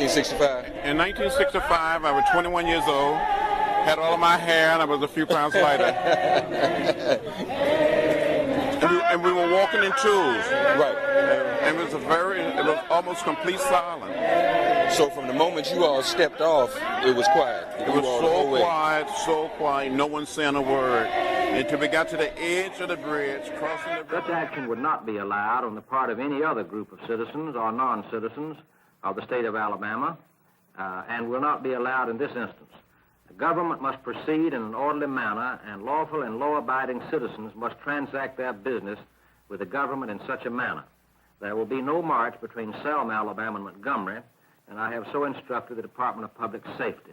1965? In 1965, I was 21 years old, had all of my hair, and I was a few pounds lighter. and we were walking in twos. Right. And it was almost complete silence. So from the moment you all stepped off, it was quiet. It was so quiet, no one saying a word. Until we got to the edge of the bridge, crossing the bridge. Such action would not be allowed on the part of any other group of citizens or non-citizens of the state of Alabama, and will not be allowed in this instance. The government must proceed in an orderly manner, and lawful and law-abiding citizens must transact their business with the government in such a manner. There will be no march between Selma, Alabama, and Montgomery, and I have so instructed the Department of Public Safety.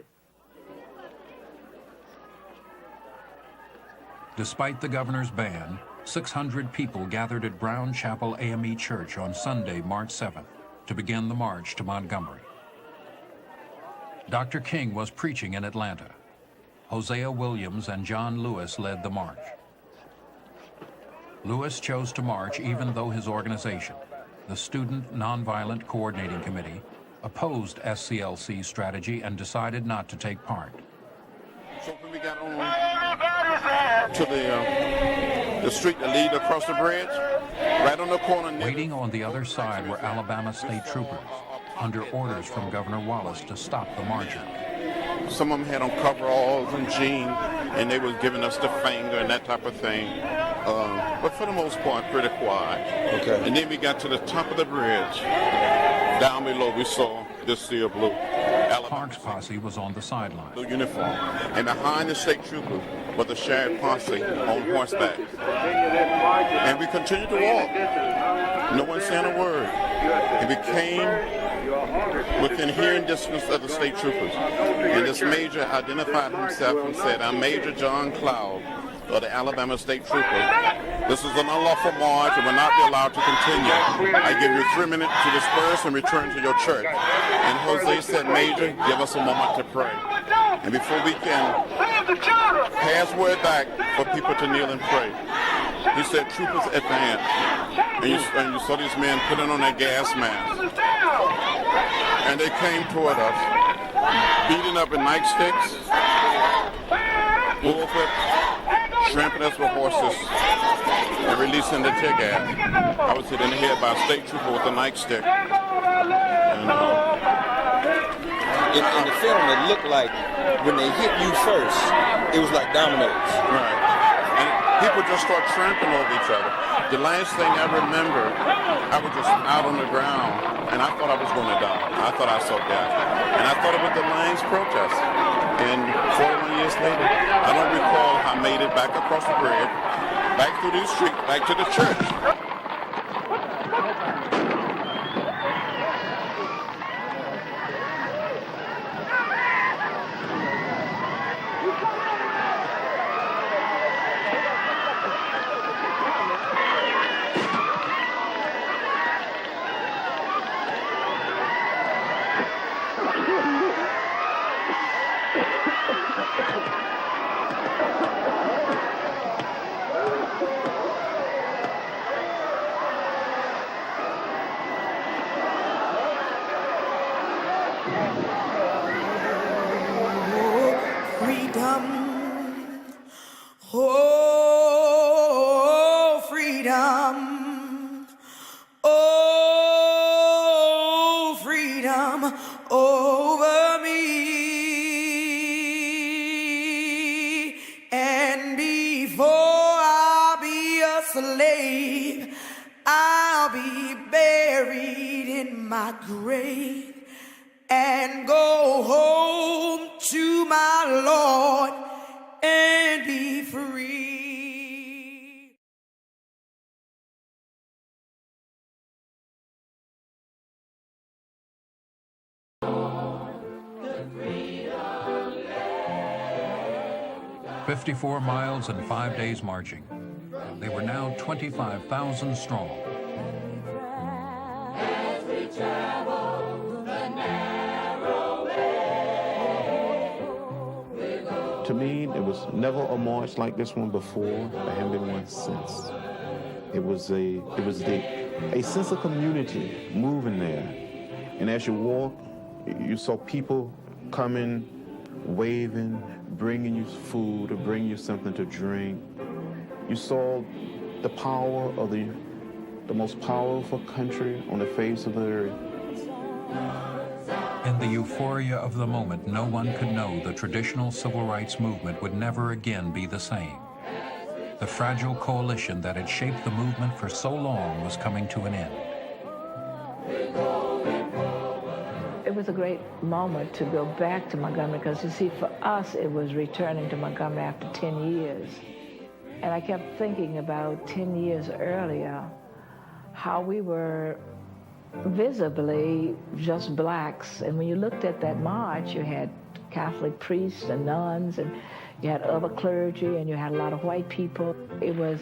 Despite the governor's ban, 600 people gathered at Brown Chapel AME Church on Sunday, March 7th, to begin the march to Montgomery. Dr. King was preaching in Atlanta. Hosea Williams and John Lewis led the march. Lewis chose to march even though his organization, the Student Nonviolent Coordinating Committee, opposed SCLC's strategy and decided not to take part. So when we got on to the street that lead across the bridge, right on the corner. Waiting on the other side were Alabama state troopers, under orders from Governor Wallace to stop the marchers. Some of them had on coveralls and jeans, and they was giving us the finger and that type of thing. But for the most part, pretty quiet. Okay. And then we got to the top of the bridge. Down below, we saw this seal blue. Parks posse was on the sideline. Blue uniform. And behind the state trooper was the sheriff posse on horseback. And we continued to walk. No one saying a word. And we came within hearing distance of the state troopers. And this major identified himself and said, "I'm Major John Cloud of the Alabama State Troopers. This is an unlawful march and will not be allowed to continue. I give you 3 minutes to disperse and return to your church." And Jose said, "Major, give us a moment to pray. And before we can pass word back for people to kneel and pray," he said, "Troopers, advance." And you saw these men putting on their gas masks. And they came toward us, beating up with nightsticks, bullwhips, trampling us with horses, and releasing the tear gas. I was hit in the head by a state trooper with a nightstick. And, in the film, it looked like when they hit you first, it was like dominoes. Right. And people just start trampling over each other. The last thing I remember, I was just out on the ground, and I thought I was going to die. I thought I saw death. And I thought it was the Lions protest. And 41 years later, I don't recall how I made it back across the bridge, back through these streets, back to the church. 54 miles and 5 days marching. They were now 25,000 strong. As we travel the narrow way. To me, there was never a march like this one before. There haven't been one since. It was a sense of community moving there. And as you walk, You saw people coming, waving, bringing you food or bringing you something to drink. You saw the power of the most powerful country on the face of the earth. In the euphoria of the moment, no one could know the traditional civil rights movement would never again be the same. The fragile coalition that had shaped the movement for so long was coming to an end. It was a great moment to go back to Montgomery because, you see, for us, it was returning to Montgomery after 10 years. And I kept thinking about 10 years earlier, how we were visibly just blacks. And when you looked at that march, you had Catholic priests and nuns, and you had other clergy, and you had a lot of white people. It was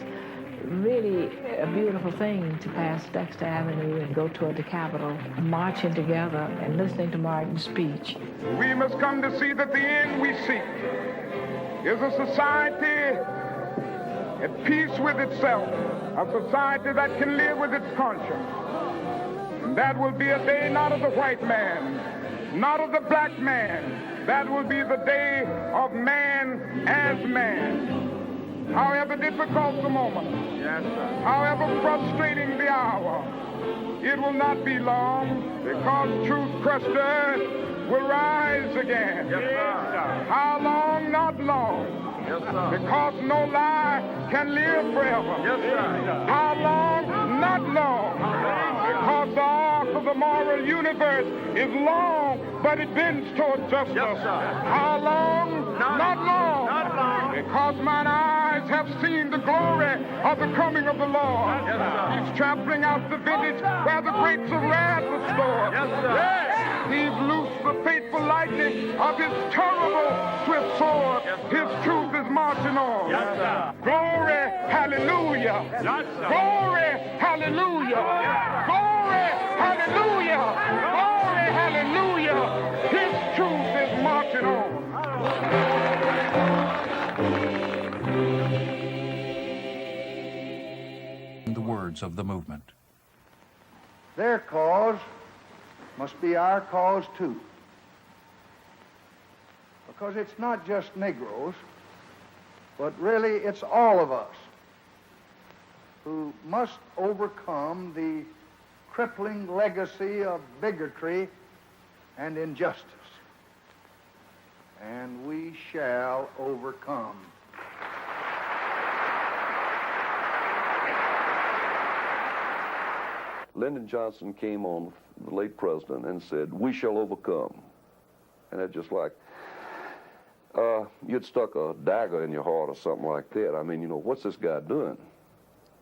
really a beautiful thing to pass Dexter Avenue and go toward the Capitol, marching together and listening to Martin's speech. We must come to see that the end we seek is a society at peace with itself, a society that can live with its conscience. And that will be a day not of the white man, not of the black man. That will be the day of man as man. However difficult the moment, however frustrating the hour, it will not be long, because truth crushed earth will rise again. How long? Not long. Because no lie can live forever. How long? Not long. Because the arc of the moral universe is long, but it bends toward justice. How long? Not long. Because mine eyes have seen the glory of the coming of the Lord. He's trampling out the vintage where the grapes of wrath were stored. He's loosed the fateful lightning of his terrible swift sword. His truth is marching on. Glory, hallelujah. Glory, hallelujah. Glory, hallelujah. Glory, hallelujah. His truth is marching on. The words of the movement. Their cause must be our cause too. Because it's not just Negroes, but really it's all of us who must overcome the crippling legacy of bigotry and injustice. And we shall overcome. Lyndon Johnson came on, the late president, and said, "We shall overcome." And it's just like, you'd stuck a dagger in your heart or something like that. I mean, you know, what's this guy doing?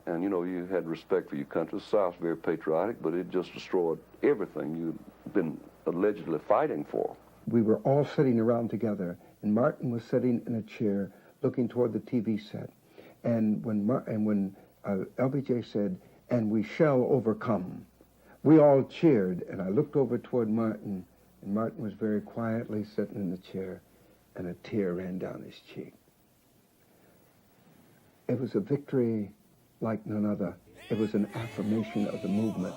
And, you know, you had respect for your country. The South's very patriotic, but it just destroyed everything you'd been allegedly fighting for. We were all sitting around together, and Martin was sitting in a chair looking toward the TV set. And when LBJ said, "And we shall overcome," we all cheered, and I looked over toward Martin, and Martin was very quietly sitting in the chair, and a tear ran down his cheek. It was a victory like none other. It was an affirmation of the movement.